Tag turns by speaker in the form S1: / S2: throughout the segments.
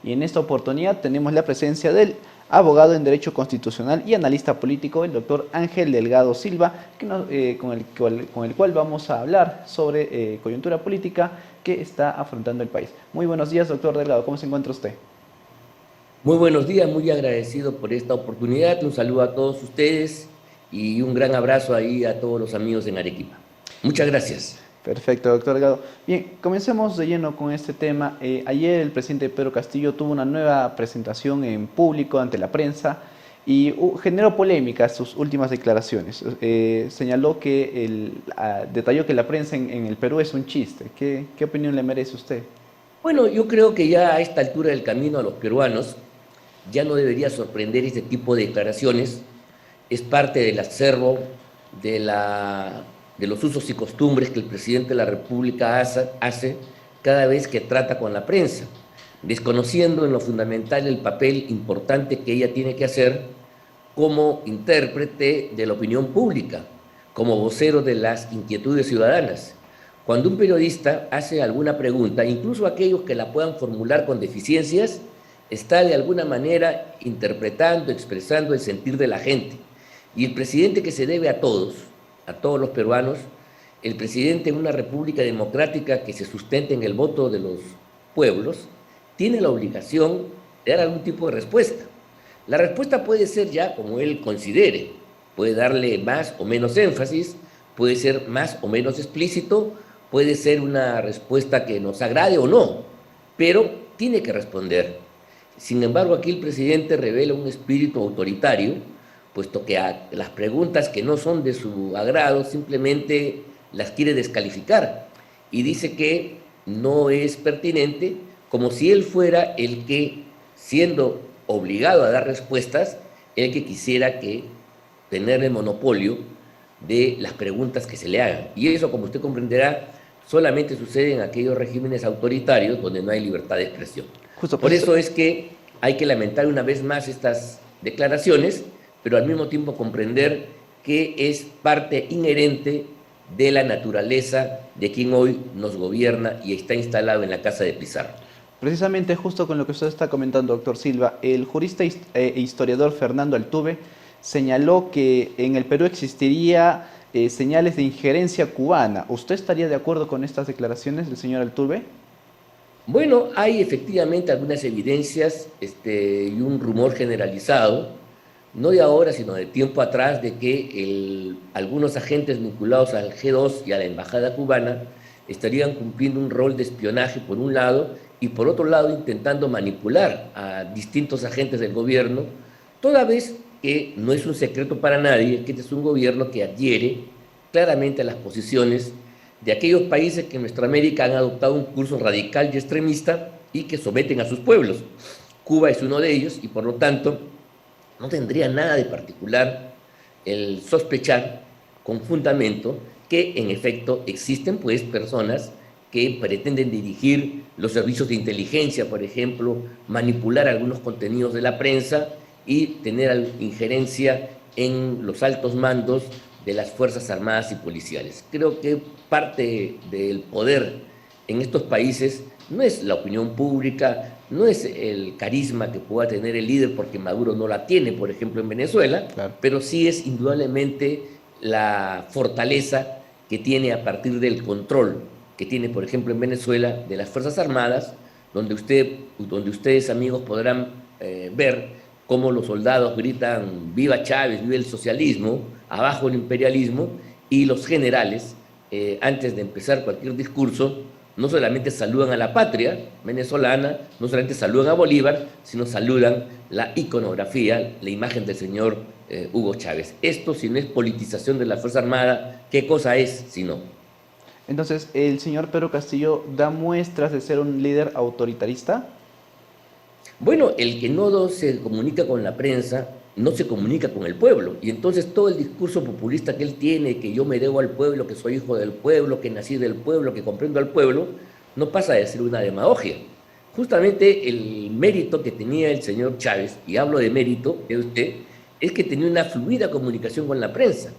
S1: Y en esta oportunidad tenemos la presencia del abogado en Derecho Constitucional y analista político, el doctor Ángel Delgado Silva, con el cual vamos a hablar sobre coyuntura política que está afrontando el país. Muy buenos días, doctor Delgado, ¿cómo se encuentra usted?
S2: Muy buenos días, muy agradecido por esta oportunidad. Un saludo a todos ustedes y un gran abrazo ahí a todos los amigos en Arequipa. Muchas gracias.
S1: Perfecto, doctor Delgado. Bien, comencemos de lleno con este tema. Ayer el presidente Pedro Castillo tuvo una nueva presentación en público ante la prensa y generó polémica sus últimas declaraciones. Señaló que detalló que la prensa en el Perú es un chiste. ¿Qué opinión le merece usted?
S2: Bueno, yo creo que ya a esta altura del camino a los peruanos ya no debería sorprender este tipo de declaraciones. Es parte del acervo de los usos y costumbres que el presidente de la República hace cada vez que trata con la prensa, desconociendo en lo fundamental el papel importante que ella tiene que hacer como intérprete de la opinión pública, como vocero de las inquietudes ciudadanas. Cuando un periodista hace alguna pregunta, incluso aquellos que la puedan formular con deficiencias, está de alguna manera interpretando, expresando el sentir de la gente. Y el presidente que se debe a todos los peruanos, el presidente en una república democrática que se sustenta en el voto de los pueblos, tiene la obligación de dar algún tipo de respuesta. La respuesta puede ser ya como él considere, puede darle más o menos énfasis, puede ser más o menos explícito, puede ser una respuesta que nos agrade o no, pero tiene que responder. Sin embargo, aquí el presidente revela un espíritu autoritario, puesto que a las preguntas que no son de su agrado simplemente las quiere descalificar y dice que no es pertinente, como si él fuera el que, siendo obligado a dar respuestas, el que quisiera que tener el monopolio de las preguntas que se le hagan. Y eso, como usted comprenderá, solamente sucede en aquellos regímenes autoritarios donde no hay libertad de expresión.
S1: Justo,
S2: Por
S1: pues,
S2: eso es que hay que lamentar una vez más estas declaraciones, pero al mismo tiempo comprender que es parte inherente de la naturaleza de quien hoy nos gobierna y está instalado en la casa de Pizarro.
S1: precisamente justo con lo que usted está comentando, doctor Silva, el jurista e historiador Fernando Altuve señaló que en el Perú existiría señales de injerencia cubana. ¿Usted estaría de acuerdo con estas declaraciones del señor Altuve?
S2: Bueno, hay efectivamente algunas evidencias y un rumor generalizado, no de ahora, sino de tiempo atrás, de que algunos agentes vinculados al G2 y a la embajada cubana estarían cumpliendo un rol de espionaje por un lado y por otro lado intentando manipular a distintos agentes del gobierno, toda vez que no es un secreto para nadie que este es un gobierno que adhiere claramente a las posiciones de aquellos países que en nuestra América han adoptado un curso radical y extremista y que someten a sus pueblos. Cuba es uno de ellos y por lo tanto no tendría nada de particular el sospechar con fundamento que en efecto existen pues personas que pretenden dirigir los servicios de inteligencia, por ejemplo, manipular algunos contenidos de la prensa y tener injerencia en los altos mandos de las Fuerzas Armadas y Policiales. Creo que parte del poder en estos países no es la opinión pública, no es el carisma que pueda tener el líder, porque Maduro no la tiene, por ejemplo, en Venezuela,
S1: Claro.
S2: pero sí es indudablemente la fortaleza que tiene a partir del control que tiene, por ejemplo, en Venezuela, de las Fuerzas Armadas, donde ustedes, amigos, podrán ver cómo los soldados gritan viva Chávez, viva el socialismo, abajo el imperialismo, y los generales, antes de empezar cualquier discurso, no solamente saludan a la patria venezolana, no solamente saludan a Bolívar, sino saludan la iconografía, la imagen del señor Hugo Chávez. Esto, si no es politización de la Fuerza Armada, ¿qué cosa es si no?
S1: Entonces, ¿el señor Pedro Castillo da muestras de ser un líder autoritarista?
S2: Bueno, el que no se comunica con la prensa no se comunica con el pueblo. Y entonces todo el discurso populista que él tiene, que yo me debo al pueblo, que soy hijo del pueblo, que nací del pueblo, que comprendo al pueblo, no pasa de ser una demagogia. Justamente el mérito que tenía el señor Chávez, y hablo de mérito, de usted, es que tenía una fluida comunicación con la prensa.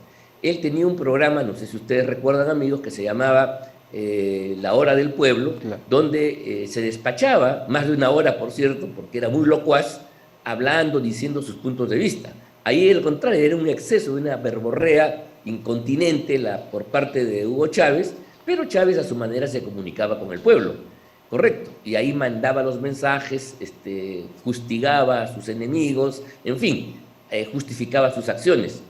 S2: Él tenía un programa, no sé si ustedes recuerdan, amigos, que se llamaba La Hora del Pueblo,
S1: Claro.
S2: donde se despachaba, más de una hora, por cierto, porque era muy locuaz, hablando, diciendo sus puntos de vista. Ahí, al contrario, era un exceso, una verborrea incontinente por parte de Hugo Chávez, pero Chávez a su manera se comunicaba con el pueblo, correcto, y ahí mandaba los mensajes, fustigaba a sus enemigos, en fin, justificaba sus acciones.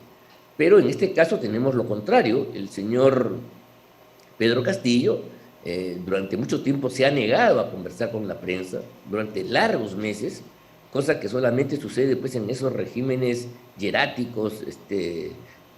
S2: Pero en este caso tenemos lo contrario. El señor Pedro Castillo durante mucho tiempo se ha negado a conversar con la prensa, durante largos meses, cosa que solamente sucede pues, en esos regímenes hieráticos,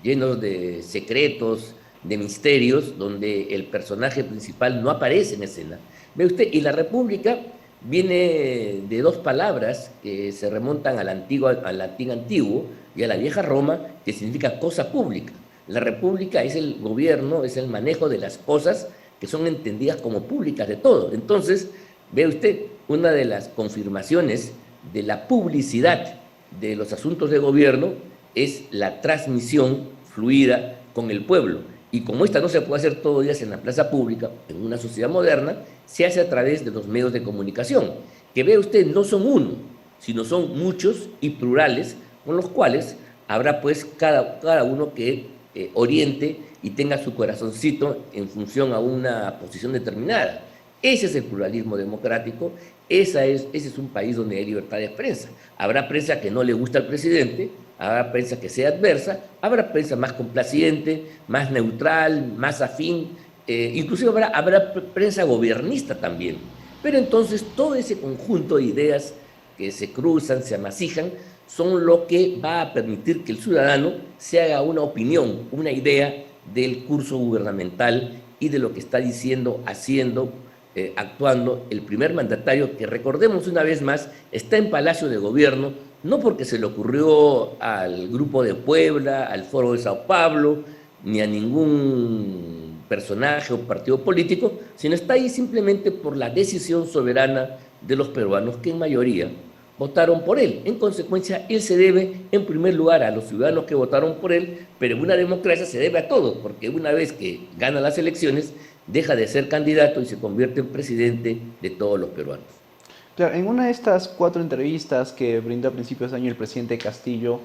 S2: llenos de secretos, de misterios, donde el personaje principal no aparece en escena. Ve usted, y la República viene de dos palabras que se remontan al latín antiguo y a la vieja Roma, que significa cosa pública. La república es el gobierno, es el manejo de las cosas que son entendidas como públicas de todo. Entonces, ve usted, una de las confirmaciones de la publicidad de los asuntos de gobierno es la transmisión fluida con el pueblo. Y como esta no se puede hacer todos los días en la plaza pública, en una sociedad moderna, se hace a través de los medios de comunicación, que ve usted no son uno, sino son muchos y plurales, con los cuales habrá pues cada uno que oriente y tenga su corazoncito en función a una posición determinada. Ese es el pluralismo democrático, ese es un país donde hay libertad de prensa. Habrá prensa que no le gusta al presidente, habrá prensa que sea adversa, habrá prensa más complaciente, más neutral, más afín, inclusive habrá prensa gobernista también. Pero entonces todo ese conjunto de ideas que se cruzan, se amasijan, son lo que va a permitir que el ciudadano se haga una opinión, una idea del curso gubernamental y de lo que está diciendo, haciendo, actuando el primer mandatario, que recordemos una vez más, está en Palacio de Gobierno, no porque se le ocurrió al Grupo de Puebla, al Foro de Sao Paulo, ni a ningún personaje o partido político, sino está ahí simplemente por la decisión soberana de los peruanos, que en mayoría votaron por él. En consecuencia, él se debe, en primer lugar, a los ciudadanos que votaron por él, pero en una democracia se debe a todos, porque una vez que gana las elecciones, deja de ser candidato y se convierte en presidente de todos los peruanos.
S1: Claro, en una de estas 4 entrevistas que brindó a principios de año el presidente Castillo,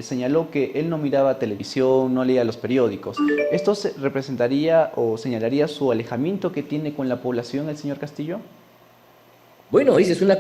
S1: señaló que él no miraba televisión, no leía los periódicos. ¿Esto representaría o señalaría su alejamiento que tiene con la población el señor Castillo?
S2: Bueno, esa es una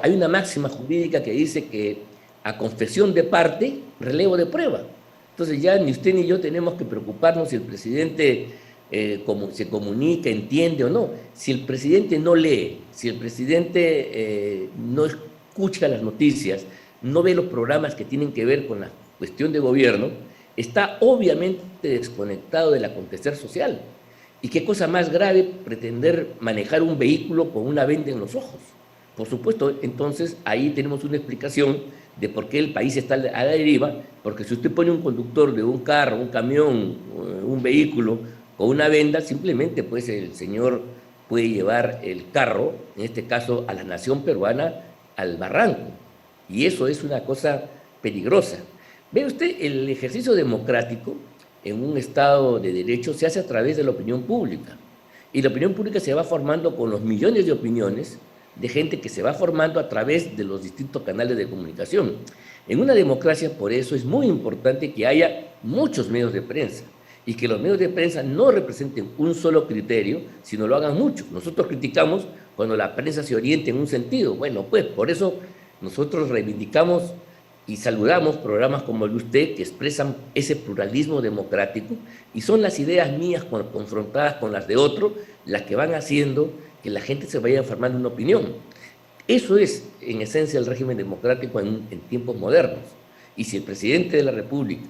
S2: hay una máxima jurídica que dice que a confesión de parte, relevo de prueba. Entonces ya ni usted ni yo tenemos que preocuparnos si el presidente se comunica, entiende o no. Si el presidente no lee, si el presidente no escucha las noticias, no ve los programas que tienen que ver con la cuestión de gobierno, está obviamente desconectado del acontecer social. ¿Y qué cosa más grave pretender manejar un vehículo con una venda en los ojos? Por supuesto, entonces ahí tenemos una explicación de por qué el país está a la deriva, porque si usted pone un conductor de un carro, un camión, un vehículo con una venda, simplemente pues el señor puede llevar el carro, en este caso a la nación peruana, al barranco. Y eso es una cosa peligrosa. Ve usted, el ejercicio democrático en un Estado de Derecho se hace a través de la opinión pública. Y la opinión pública se va formando con los millones de opiniones de gente que se va formando a través de los distintos canales de comunicación. En una democracia, por eso, es muy importante que haya muchos medios de prensa y que los medios de prensa no representen un solo criterio, sino lo hagan muchos. Nosotros criticamos cuando la prensa se orienta en un sentido. Bueno, pues por eso nosotros reivindicamos y saludamos programas como el de usted, que expresan ese pluralismo democrático, y son las ideas mías confrontadas con las de otro las que van haciendo que la gente se vaya formando una opinión. Eso es, en esencia, el régimen democrático en tiempos modernos. Y si el presidente de la República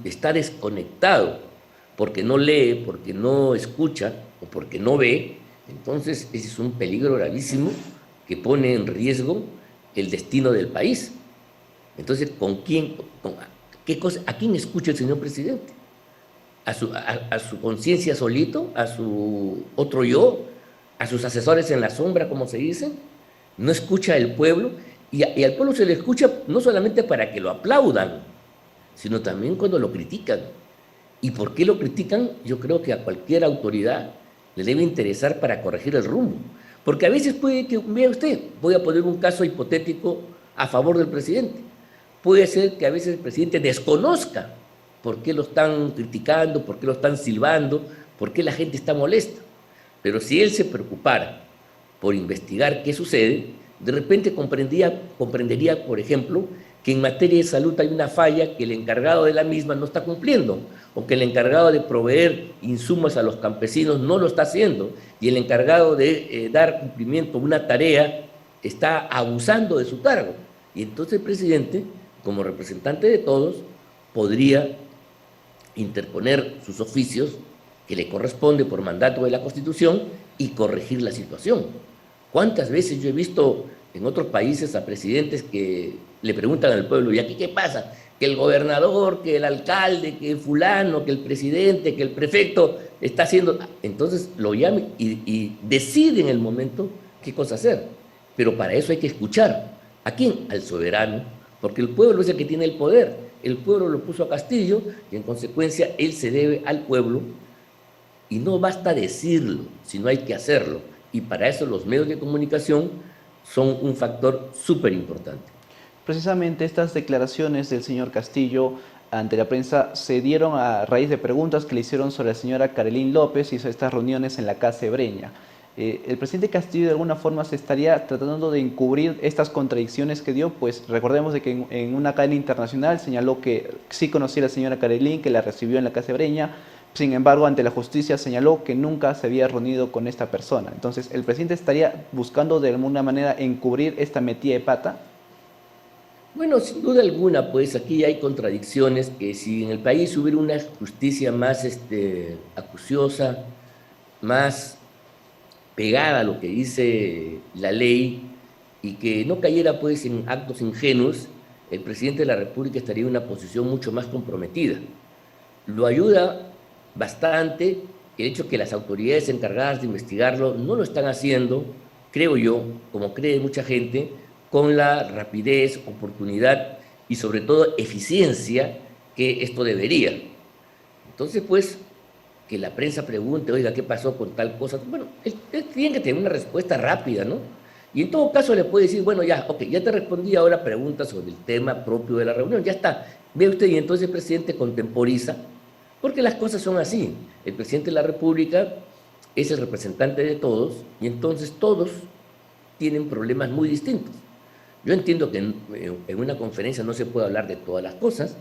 S2: está desconectado porque no lee, porque no escucha o porque no ve, entonces ese es un peligro gravísimo que pone en riesgo el destino del país. Entonces, ¿a quién escucha el señor presidente? ¿A su conciencia solito? ¿A su otro yo? ¿A sus asesores en la sombra, como se dice? ¿No escucha al pueblo? Y al pueblo se le escucha no solamente para que lo aplaudan, sino también cuando lo critican. ¿Y por qué lo critican? Yo creo que a cualquier autoridad le debe interesar para corregir el rumbo. Porque a veces puede que, vea usted, voy a poner un caso hipotético a favor del presidente. Puede ser que a veces el presidente desconozca por qué lo están criticando, por qué lo están silbando, por qué la gente está molesta. Pero si él se preocupara por investigar qué sucede, de repente comprendería, por ejemplo, que en materia de salud hay una falla que el encargado de la misma no está cumpliendo, o que el encargado de proveer insumos a los campesinos no lo está haciendo, y el encargado de dar cumplimiento a una tarea está abusando de su cargo. Y entonces el presidente, como representante de todos, podría interponer sus oficios que le corresponde por mandato de la Constitución y corregir la situación. ¿Cuántas veces yo he visto en otros países a presidentes que le preguntan al pueblo, ¿y aquí qué pasa? Que el gobernador, que el alcalde, que el fulano, que el presidente, que el prefecto está haciendo... Entonces lo llaman y decide en el momento qué cosa hacer. Pero para eso hay que escuchar. ¿A quién? Al soberano, porque el pueblo es el que tiene el poder. El pueblo lo puso a Castillo y en consecuencia él se debe al pueblo. Y no basta decirlo, sino hay que hacerlo. Y para eso los medios de comunicación son un factor súper importante.
S1: Precisamente estas declaraciones del señor Castillo ante la prensa se dieron a raíz de preguntas que le hicieron sobre la señora Carolyn López y sobre estas reuniones en la Casa Breña. El presidente Castillo de alguna forma se estaría tratando de encubrir estas contradicciones que dio, pues recordemos de que en una cadena internacional señaló que sí conocía a la señora Carolyn, que la recibió en la Casa Breña. Sin embargo, ante la justicia señaló que nunca se había reunido con esta persona. Entonces, ¿el presidente estaría buscando de alguna manera encubrir esta metida de pata?
S2: Bueno, sin duda alguna, pues aquí hay contradicciones que si en el país hubiera una justicia más acuciosa, más pegada a lo que dice la ley y que no cayera pues en actos ingenuos, el presidente de la República estaría en una posición mucho más comprometida. Lo ayuda bastante el hecho que las autoridades encargadas de investigarlo no lo están haciendo, creo yo, como cree mucha gente, con la rapidez, oportunidad y sobre todo eficiencia que esto debería. Entonces, pues, que la prensa pregunte, oiga, ¿qué pasó con tal cosa? Bueno, él tiene que tener una respuesta rápida, ¿no? Y en todo caso le puede decir, bueno, ya, ok, ya te respondí, ahora pregunta sobre el tema propio de la reunión, ya está. Ve usted, y entonces el presidente contemporiza, porque las cosas son así. El presidente de la República es el representante de todos, y entonces todos tienen problemas muy distintos. Yo entiendo que en una conferencia no se puede hablar de todas las cosas,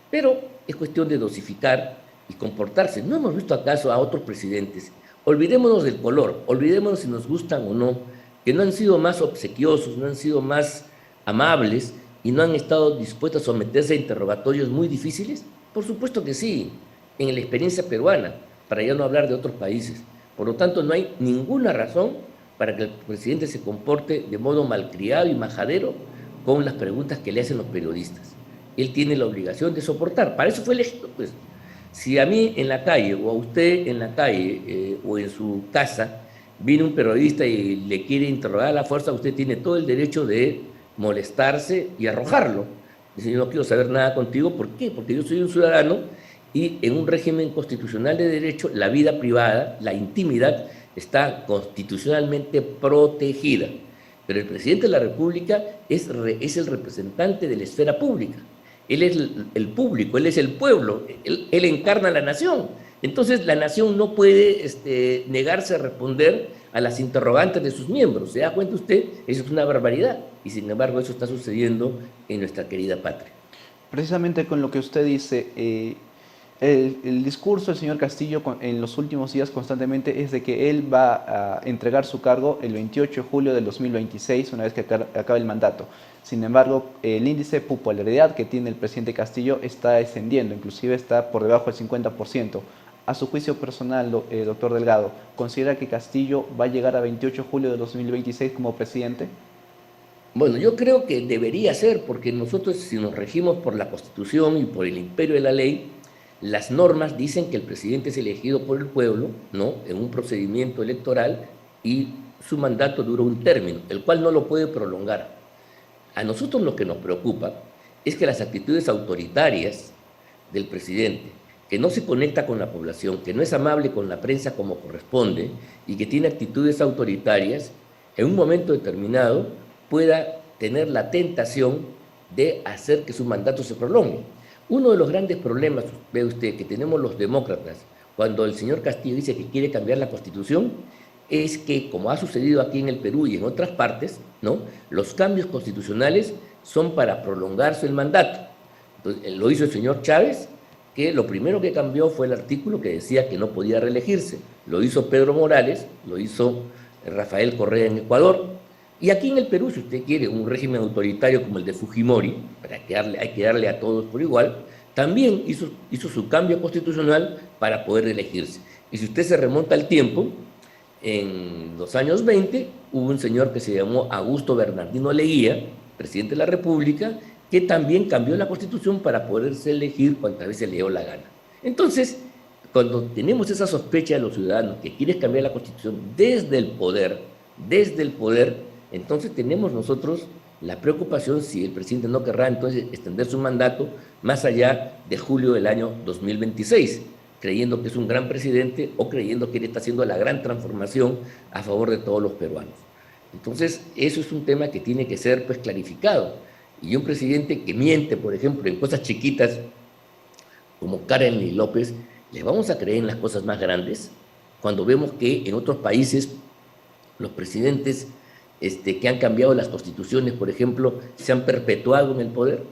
S2: pero es cuestión de dosificar y comportarse. ¿No hemos visto acaso a otros presidentes? Olvidémonos del color, olvidémonos si nos gustan o no, que no han sido más obsequiosos, no han sido más amables y no han estado dispuestos a someterse a interrogatorios muy difíciles. Por supuesto que sí, en la experiencia peruana, para ya no hablar de otros países. Por lo tanto, no hay ninguna razón para que el presidente se comporte de modo malcriado y majadero con las preguntas que le hacen los periodistas. Él tiene la obligación de soportar. Para eso fue elegido, pues. Si a mí en la calle, o a usted en la calle, o en su casa, viene un periodista y le quiere interrogar a la fuerza, usted tiene todo el derecho de molestarse y arrojarlo. Dice, yo no quiero saber nada contigo. ¿Por qué? Porque yo soy un ciudadano y en un régimen constitucional de derecho, la vida privada, la intimidad, está constitucionalmente protegida. Pero el presidente de la República es el representante de la esfera pública. Él es el público, él es el pueblo, él encarna a la nación. Entonces la nación no puede negarse a responder a las interrogantes de sus miembros. ¿Se da cuenta usted? Eso es una barbaridad. Y sin embargo eso está sucediendo en nuestra querida patria.
S1: Precisamente con lo que usted dice, el discurso del señor Castillo en los últimos días constantemente es de que él va a entregar su cargo el 28 de julio del 2026, una vez que acabe el mandato. Sin embargo, el índice de popularidad que tiene el presidente Castillo está descendiendo, inclusive está por debajo del 50%. A su juicio personal, doctor Delgado, ¿considera que Castillo va a llegar a 28 de julio del 2026 como presidente?
S2: Bueno, yo creo que debería ser, porque nosotros si nos regimos por la Constitución y por el imperio de la ley, las normas dicen que el presidente es elegido por el pueblo, ¿no?, en un procedimiento electoral y su mandato dura un término, el cual no lo puede prolongar. A nosotros lo que nos preocupa es que las actitudes autoritarias del presidente, que no se conecta con la población, que no es amable con la prensa como corresponde y que tiene actitudes autoritarias, en un momento determinado pueda tener la tentación de hacer que su mandato se prolongue. Uno de los grandes problemas, ve usted, que tenemos los demócratas, cuando el señor Castillo dice que quiere cambiar la Constitución, es que, como ha sucedido aquí en el Perú y en otras partes, ¿no?, los cambios constitucionales son para prolongarse el mandato. Entonces, lo hizo el señor Chávez, que lo primero que cambió fue el artículo que decía que no podía reelegirse. Lo hizo Pedro Morales, lo hizo Rafael Correa en Ecuador. Y aquí en el Perú, si usted quiere un régimen autoritario como el de Fujimori, hay que darle a todos por igual, también hizo su cambio constitucional para poder elegirse. Y si usted se remonta al tiempo, en los años 20 hubo un señor que se llamó Augusto Bernardino Leguía, presidente de la República, que también cambió la Constitución para poderse elegir cuantas veces le dio la gana. Entonces, cuando tenemos esa sospecha de los ciudadanos que quieren cambiar la Constitución desde el poder, entonces tenemos nosotros la preocupación si el presidente no querrá entonces extender su mandato más allá de julio del año 2026, creyendo que es un gran presidente o creyendo que él está haciendo la gran transformación a favor de todos los peruanos. Entonces, eso es un tema que tiene que ser pues clarificado. Y un presidente que miente, por ejemplo, en cosas chiquitas, como Karen López, ¿le vamos a creer en las cosas más grandes? Cuando vemos que en otros países los presidentes que han cambiado las constituciones, por ejemplo, se han perpetuado en el poder.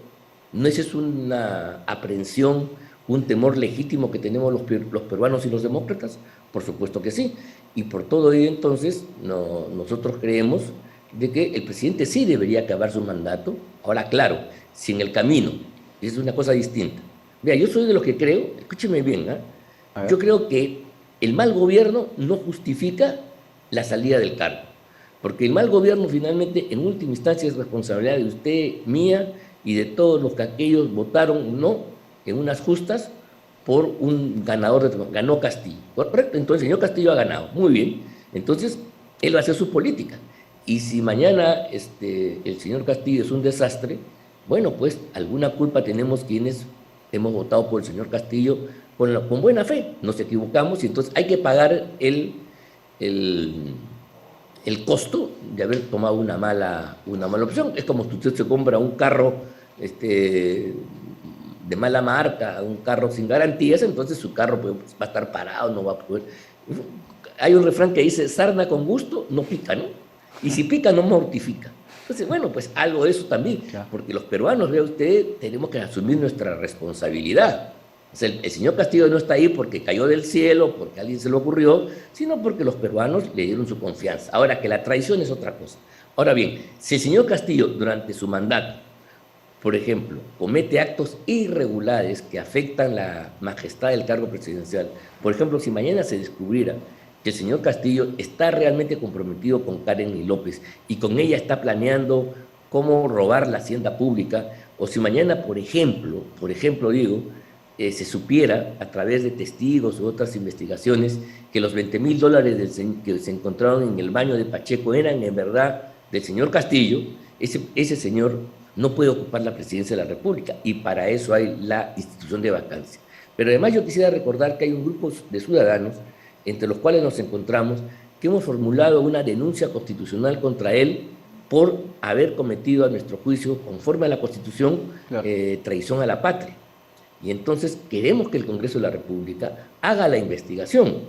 S2: ¿No esa es una aprehensión, un temor legítimo que tenemos los peruanos y los demócratas? Por supuesto que sí. Y por todo ello, entonces, nosotros creemos de que el presidente sí debería acabar su mandato. Ahora, claro, si en el camino, es una cosa distinta. Vea, yo soy de los que creo, escúcheme bien, yo creo que el mal gobierno no justifica la salida del cargo, porque el mal gobierno finalmente, en última instancia, es responsabilidad de usted, mía y de todos los que aquellos votaron no en unas justas por un ganador, ganó Castillo, ¿correcto? Entonces el señor Castillo ha ganado, muy bien, entonces él va a hacer su política. Y si mañana el señor Castillo es un desastre, bueno, pues alguna culpa tenemos quienes hemos votado por el señor Castillo con buena fe. Nos equivocamos y entonces hay que pagar el costo de haber tomado una mala opción. Es como si usted se compra un carro de mala marca, un carro sin garantías, entonces su carro pues, va a estar parado, no va a poder... Hay un refrán que dice, sarna con gusto no pica, ¿no? Y si pica, no mortifica. Entonces, bueno, pues algo de eso también, claro. Porque los peruanos, vea usted, tenemos que asumir nuestra responsabilidad. O sea, el señor Castillo no está ahí porque cayó del cielo, porque a alguien se le ocurrió, sino porque los peruanos le dieron su confianza. Ahora, que la traición es otra cosa. Ahora bien, si el señor Castillo, durante su mandato, por ejemplo, comete actos irregulares que afectan la majestad del cargo presidencial, por ejemplo, si mañana se descubriera que el señor Castillo está realmente comprometido con Karen López y con ella está planeando cómo robar la hacienda pública, o si mañana, por ejemplo digo, se supiera a través de testigos u otras investigaciones que los $20,000 que se encontraron en el baño de Pacheco eran en verdad del señor Castillo, ese señor no puede ocupar la presidencia de la República y para eso hay la institución de vacancia. Pero además yo quisiera recordar que hay un grupo de ciudadanos entre los cuales nos encontramos, que hemos formulado una denuncia constitucional contra él por haber cometido, a nuestro juicio, conforme a la Constitución, claro, traición a la patria. Y entonces queremos que el Congreso de la República haga la investigación.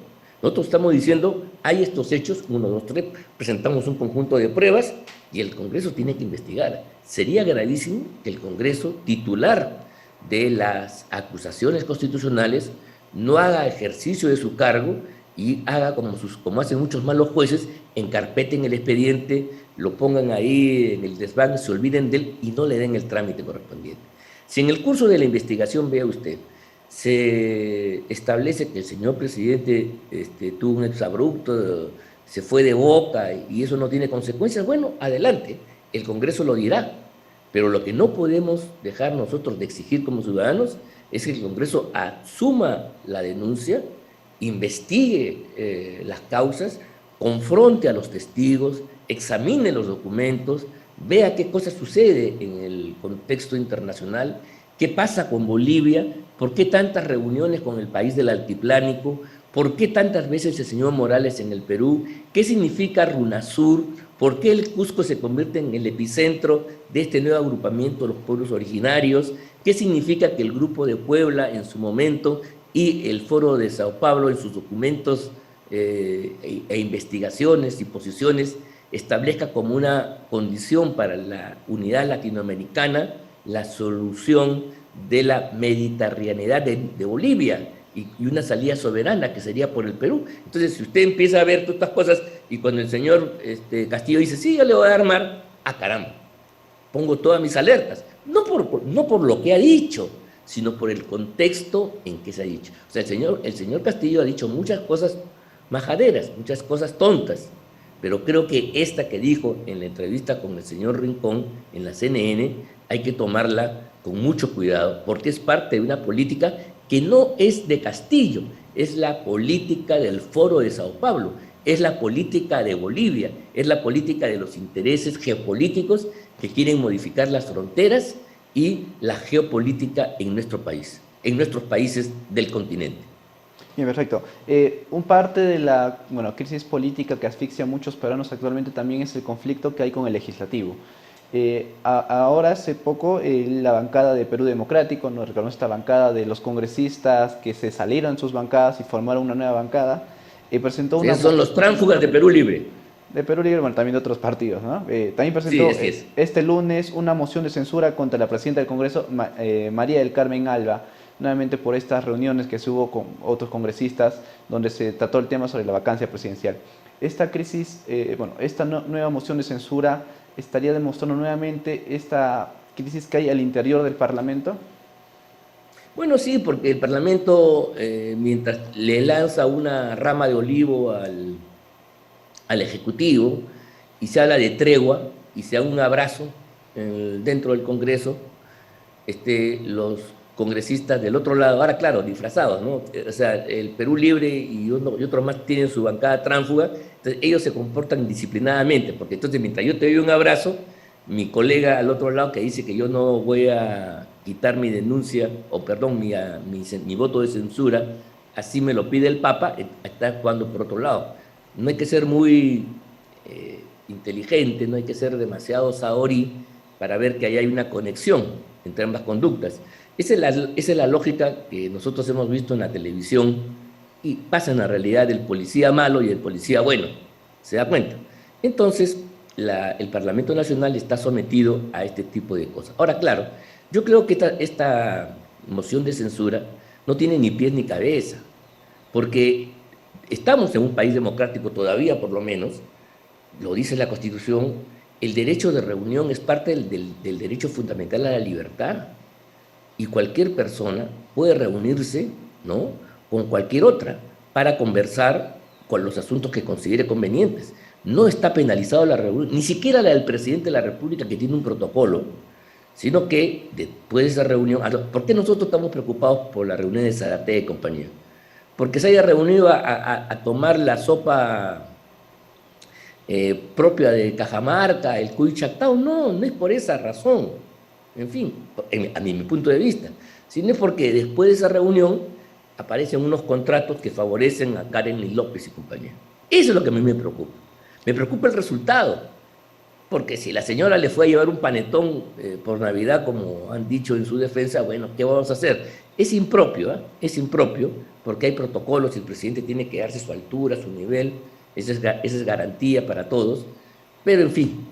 S2: Nosotros estamos diciendo, hay estos hechos, 1, 2, 3, presentamos un conjunto de pruebas y el Congreso tiene que investigar. Sería gravísimo que el Congreso, titular de las acusaciones constitucionales, no haga ejercicio de su cargo y haga como hacen muchos malos jueces, encarpeten el expediente, lo pongan ahí en el desván, se olviden de él y no le den el trámite correspondiente. Si en el curso de la investigación, vea usted, se establece que el señor presidente tuvo un exabrupto, se fue de boca y eso no tiene consecuencias, bueno, adelante, el Congreso lo dirá, pero lo que no podemos dejar nosotros de exigir como ciudadanos es que el Congreso asuma la denuncia, investigue las causas, confronte a los testigos, examine los documentos, vea qué cosa sucede en el contexto internacional, ¿Qué pasa con Bolivia? ¿Por qué tantas reuniones con el país del altiplánico? ¿Por qué tantas veces el señor Morales en el Perú? ¿Qué significa RUNASUR? ¿Por qué el Cusco se convierte en el epicentro de este nuevo agrupamiento de los pueblos originarios? ¿Qué significa que el Grupo de Puebla en su momento y el Foro de Sao Paulo en sus documentos e investigaciones y posiciones establezca como una condición para la unidad latinoamericana la solución de la mediterraneidad de Bolivia y una salida soberana que sería por el Perú? Entonces, si usted empieza a ver todas estas cosas y cuando el señor Castillo dice, sí, yo le voy a dar mar, ah, caramba, pongo todas mis alertas, no por lo que ha dicho, sino por el contexto en que se ha dicho. O sea, el señor Castillo ha dicho muchas cosas majaderas, muchas cosas tontas, pero creo que esta que dijo en la entrevista con el señor Rincón en la CNN hay que tomarla con mucho cuidado, porque es parte de una política que no es de Castillo, es la política del Foro de Sao Paulo, es la política de Bolivia, es la política de los intereses geopolíticos que quieren modificar las fronteras y la geopolítica en nuestro país, en nuestros países del continente.
S1: Bien, perfecto. Un parte de la crisis política que asfixia a muchos peruanos actualmente también es el conflicto que hay con el legislativo. Ahora, hace poco, la bancada de Perú Democrático, nos reconoce esta bancada de los congresistas que se salieron de sus bancadas y formaron una nueva bancada, presentó una...
S2: Esos son los tránsfugas de Perú Libre.
S1: De Perú Libre, bueno, también de otros partidos, ¿no? También presentó
S2: sí,
S1: este lunes una moción de censura contra la presidenta del Congreso, María del Carmen Alba, nuevamente por estas reuniones que se hubo con otros congresistas donde se trató el tema sobre la vacancia presidencial. Esta crisis, esta nueva moción de censura estaría demostrando nuevamente esta crisis que hay al interior del Parlamento.
S2: Bueno, sí, porque el Parlamento, mientras le lanza una rama de olivo al Ejecutivo y se habla de tregua y se da un abrazo dentro del Congreso, los congresistas del otro lado, ahora claro, disfrazados, ¿no? O sea, el Perú Libre y otro más tienen su bancada tránsfuga, entonces ellos se comportan disciplinadamente, porque entonces mientras yo te doy un abrazo, mi colega al otro lado que dice que yo no voy a quitar mi denuncia, o perdón, mi voto de censura, así me lo pide el Papa, está jugando por otro lado. No hay que ser muy inteligente, no hay que ser demasiado saori para ver que ahí hay una conexión entre ambas conductas. Esa es la lógica que nosotros hemos visto en la televisión y pasa en la realidad del policía malo y del policía bueno, ¿se da cuenta? Entonces, el Parlamento Nacional está sometido a este tipo de cosas. Ahora, claro, yo creo que esta moción de censura no tiene ni pies ni cabeza, porque estamos en un país democrático todavía, por lo menos, lo dice la Constitución, el derecho de reunión es parte del derecho fundamental a la libertad. Y cualquier persona puede reunirse, ¿no?, con cualquier otra para conversar con los asuntos que considere convenientes. No está penalizado la reunión, ni siquiera la del presidente de la República, que tiene un protocolo, sino que después de esa reunión... ¿Por qué nosotros estamos preocupados por la reunión de Zárate y compañía? Porque se haya reunido a tomar la sopa propia de Cajamarca, el cuy chactao. No es por esa razón. En fin, a mi punto de vista, sino es porque después de esa reunión aparecen unos contratos que favorecen a Karen y López y compañía. Eso es lo que a mí me preocupa. Me preocupa el resultado, porque si la señora le fue a llevar un panetón por Navidad, como han dicho en su defensa, bueno, ¿qué vamos a hacer? Es impropio, es impropio, porque hay protocolos y el presidente tiene que darse su altura, su nivel, esa es garantía para todos, pero en fin,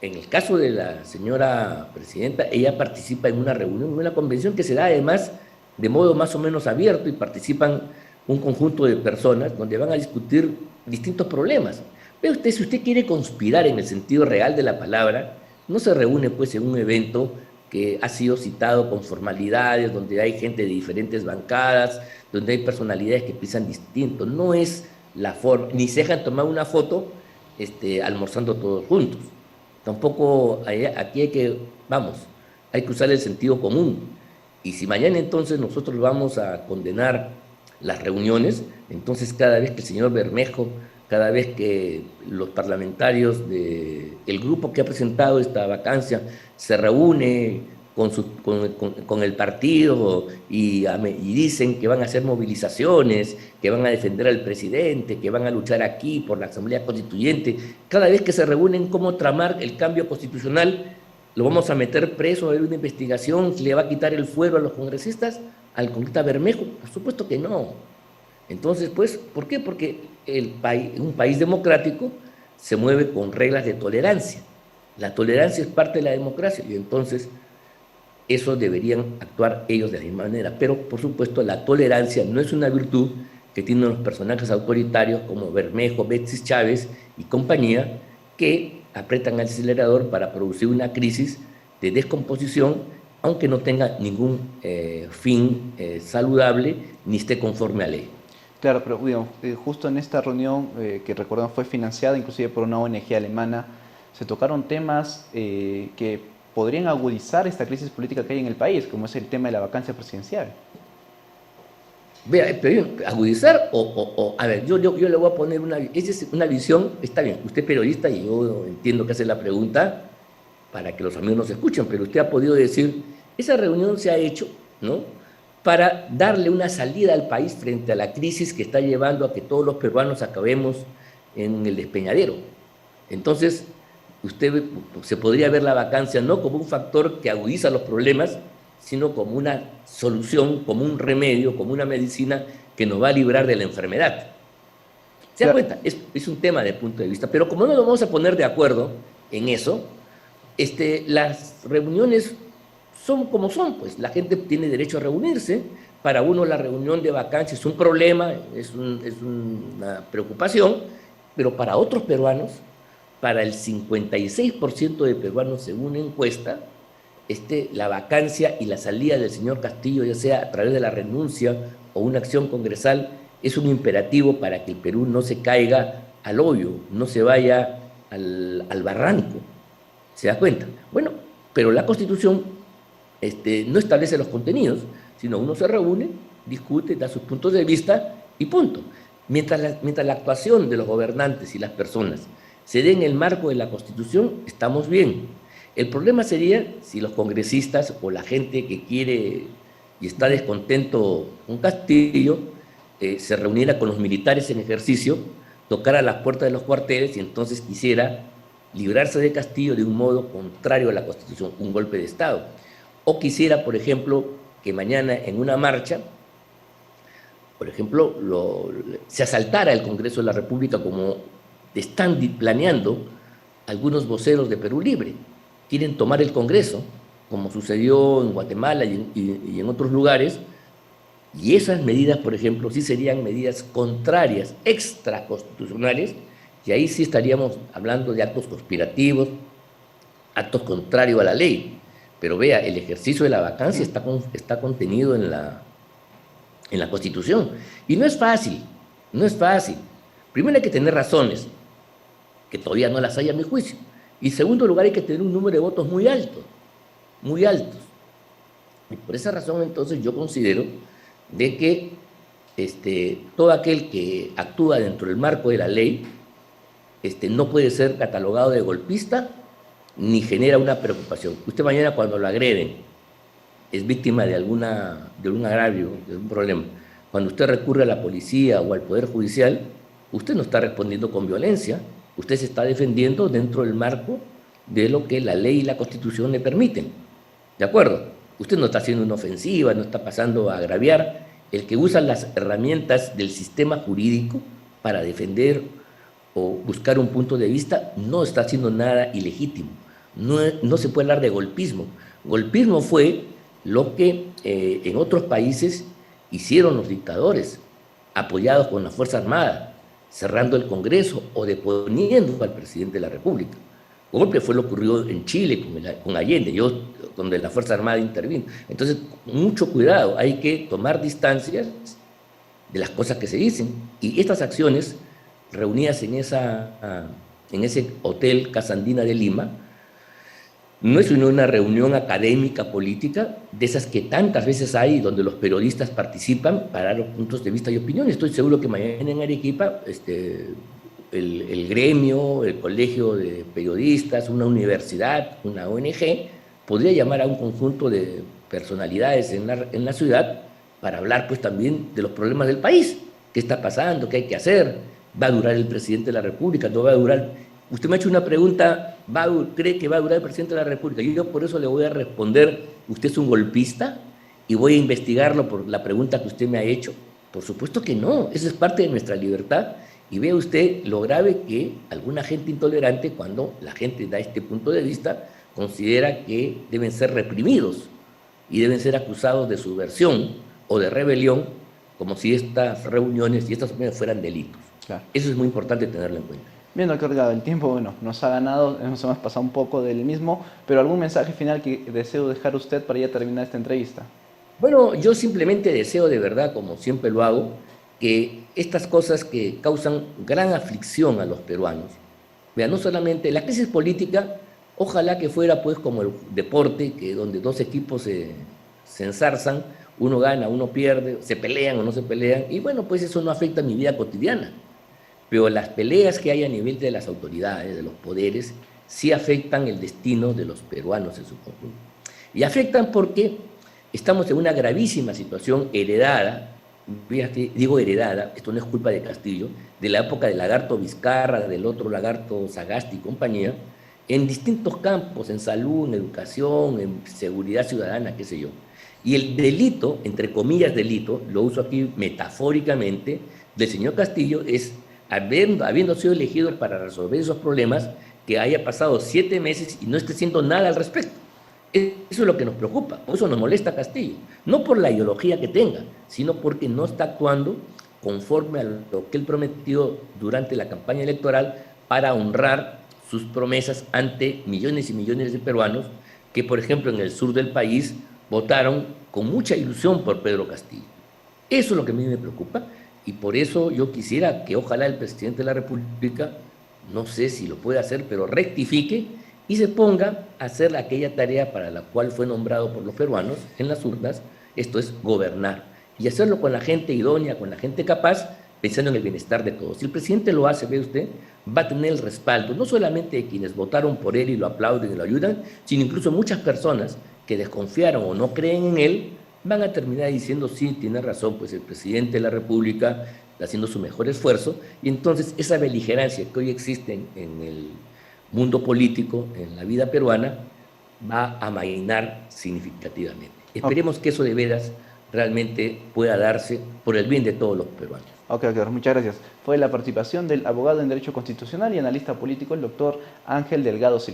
S2: en el caso de la señora presidenta, ella participa en una reunión, en una convención que se da además de modo más o menos abierto y participan un conjunto de personas donde van a discutir distintos problemas. Pero si usted quiere conspirar en el sentido real de la palabra, no se reúne pues en un evento que ha sido citado con formalidades, donde hay gente de diferentes bancadas, donde hay personalidades que piensan distinto. No es la forma, ni se dejan tomar una foto almorzando todos juntos. Tampoco aquí hay que usar el sentido común. Y si mañana entonces nosotros vamos a condenar las reuniones, entonces cada vez que el señor Bermejo, cada vez que los parlamentarios del grupo que ha presentado esta vacancia se reúne con el partido y dicen que van a hacer movilizaciones, que van a defender al presidente, que van a luchar aquí por la Asamblea Constituyente. Cada vez que se reúnen cómo tramar el cambio constitucional, lo vamos a meter preso, a ver una investigación, ¿le va a quitar el fuero a los congresistas, al congresista Bermejo? Por supuesto que no. Entonces, pues, ¿por qué? Porque un país democrático se mueve con reglas de tolerancia. La tolerancia es parte de la democracia y entonces eso deberían actuar ellos de la misma manera. Pero, por supuesto, la tolerancia no es una virtud que tienen los personajes autoritarios como Bermejo, Betsy Chávez y compañía, que apretan el acelerador para producir una crisis de descomposición, aunque no tenga ningún fin saludable ni esté conforme a ley.
S1: Claro, pero digamos, justo en esta reunión que recordamos fue financiada inclusive por una ONG alemana, se tocaron temas que podrían agudizar esta crisis política que hay en el país, como es el tema de la vacancia presidencial.
S2: Vea, pero agudizar a ver, yo le voy a poner esa es una visión, está bien, usted es periodista y yo entiendo que hace la pregunta para que los amigos nos escuchen, pero usted ha podido decir, esa reunión se ha hecho, ¿no?, para darle una salida al país frente a la crisis que está llevando a que todos los peruanos acabemos en el despeñadero. Entonces, usted se podría ver la vacancia no como un factor que agudiza los problemas, sino como una solución, como un remedio, como una medicina que nos va a librar de la enfermedad. ¿Se da cuenta? Es un tema de punto de vista, pero como no nos vamos a poner de acuerdo en eso, las reuniones son como son, pues la gente tiene derecho a reunirse. Para uno la reunión de vacancia es un problema, es una preocupación, pero para otros peruanos, para el 56% de peruanos según una encuesta, la vacancia y la salida del señor Castillo, ya sea a través de la renuncia o una acción congresal, es un imperativo para que el Perú no se caiga al hoyo, no se vaya al barranco. ¿Se da cuenta? Bueno, pero la Constitución no establece los contenidos, sino uno se reúne, discute, da sus puntos de vista y punto. Mientras la actuación de los gobernantes y las personas se dé en el marco de la Constitución, estamos bien. El problema sería si los congresistas o la gente que quiere y está descontento con Castillo se reuniera con los militares en ejercicio, tocara las puertas de los cuarteles y entonces quisiera librarse de Castillo de un modo contrario a la Constitución, un golpe de Estado. O quisiera, por ejemplo, que mañana en una marcha, por ejemplo, se asaltara el Congreso de la República como están planeando algunos voceros de Perú Libre. Quieren tomar el Congreso, como sucedió en Guatemala y en otros lugares, y esas medidas, por ejemplo, sí serían medidas contrarias, extraconstitucionales, y ahí sí estaríamos hablando de actos conspirativos, actos contrarios a la ley. Pero vea, el ejercicio de la vacancia está contenido en la Constitución. Y no es fácil, no es fácil. Primero hay que tener razones, que todavía no las hay a mi juicio. Y en segundo lugar hay que tener un número de votos muy alto, muy altos. Y por esa razón entonces yo considero de que todo aquel que actúa dentro del marco de la ley no puede ser catalogado de golpista ni genera una preocupación. Usted mañana cuando lo agreden es víctima de algún agravio, de un problema. Cuando usted recurre a la policía o al Poder Judicial, usted no está respondiendo con violencia, usted se está defendiendo dentro del marco de lo que la ley y la Constitución le permiten. ¿De acuerdo? Usted no está haciendo una ofensiva, no está pasando a agraviar. El que usa las herramientas del sistema jurídico para defender o buscar un punto de vista no está haciendo nada ilegítimo. No se puede hablar de golpismo. Golpismo fue lo que en otros países hicieron los dictadores, apoyados con la Fuerza Armada, cerrando el Congreso o deponiendo al presidente de la República. Golpe fue lo que ocurrió en Chile con Allende, donde la Fuerza Armada intervino. Entonces, mucho cuidado, hay que tomar distancias de las cosas que se dicen. Y estas acciones, reunidas en ese hotel Casa Andina de Lima, no es una reunión académica, política, de esas que tantas veces hay, donde los periodistas participan para dar los puntos de vista y opiniones. Estoy seguro que mañana en Arequipa el gremio, el colegio de periodistas, una universidad, una ONG, podría llamar a un conjunto de personalidades en la ciudad para hablar pues también de los problemas del país, qué está pasando, qué hay que hacer, va a durar el presidente de la República, no va a durar. Usted me ha hecho una pregunta, ¿cree que va a durar el presidente de la República? Yo por eso le voy a responder, ¿usted es un golpista? Y voy a investigarlo por la pregunta que usted me ha hecho. Por supuesto que no, eso es parte de nuestra libertad. Y vea usted lo grave que alguna gente intolerante, cuando la gente da este punto de vista, considera que deben ser reprimidos y deben ser acusados de subversión o de rebelión, como si estas reuniones y estas opiniones fueran delitos.
S1: Claro.
S2: Eso es muy importante tenerlo en cuenta.
S1: Bien, doctor Delgado, el tiempo, bueno, nos ha ganado, nos hemos pasado un poco del mismo, pero ¿algún mensaje final que deseo dejar usted para ya terminar esta entrevista?
S2: Bueno, yo simplemente deseo de verdad, como siempre lo hago, que estas cosas que causan gran aflicción a los peruanos, vean, no solamente la crisis política, ojalá que fuera pues como el deporte, que donde dos equipos se ensarzan, uno gana, uno pierde, se pelean o no se pelean, y bueno, pues eso no afecta a mi vida cotidiana. Pero las peleas que hay a nivel de las autoridades, de los poderes, sí afectan el destino de los peruanos en su conjunto. Y afectan porque estamos en una gravísima situación heredada, digo heredada, esto no es culpa de Castillo, de la época del lagarto Vizcarra, del otro lagarto Sagasti y compañía, en distintos campos, en salud, en educación, en seguridad ciudadana, qué sé yo. Y el delito, entre comillas delito, lo uso aquí metafóricamente, del señor Castillo es, habiendo sido elegido para resolver esos problemas, que haya pasado 7 meses y no esté haciendo nada al respecto. Eso es lo que nos preocupa, por eso nos molesta a Castillo, no por la ideología que tenga, sino porque no está actuando conforme a lo que él prometió durante la campaña electoral para honrar sus promesas ante millones y millones de peruanos que, por ejemplo, en el sur del país votaron con mucha ilusión por Pedro Castillo. Eso es lo que a mí me preocupa y por eso yo quisiera que ojalá el presidente de la República, no sé si lo puede hacer, pero rectifique y se ponga a hacer aquella tarea para la cual fue nombrado por los peruanos en las urnas, esto es gobernar, y hacerlo con la gente idónea, con la gente capaz, pensando en el bienestar de todos. Si el presidente lo hace, ve usted, va a tener el respaldo, no solamente de quienes votaron por él y lo aplauden y lo ayudan, sino incluso muchas personas que desconfiaron o no creen en él, van a terminar diciendo, sí, tiene razón, pues el presidente de la República está haciendo su mejor esfuerzo, y entonces esa beligerancia que hoy existe en el mundo político, en la vida peruana, va a amainar significativamente. Esperemos que eso de veras realmente pueda darse por el bien de todos los peruanos.
S1: Ok, muchas gracias. Fue la participación del abogado en Derecho Constitucional y analista político, el doctor Ángel Delgado Silva.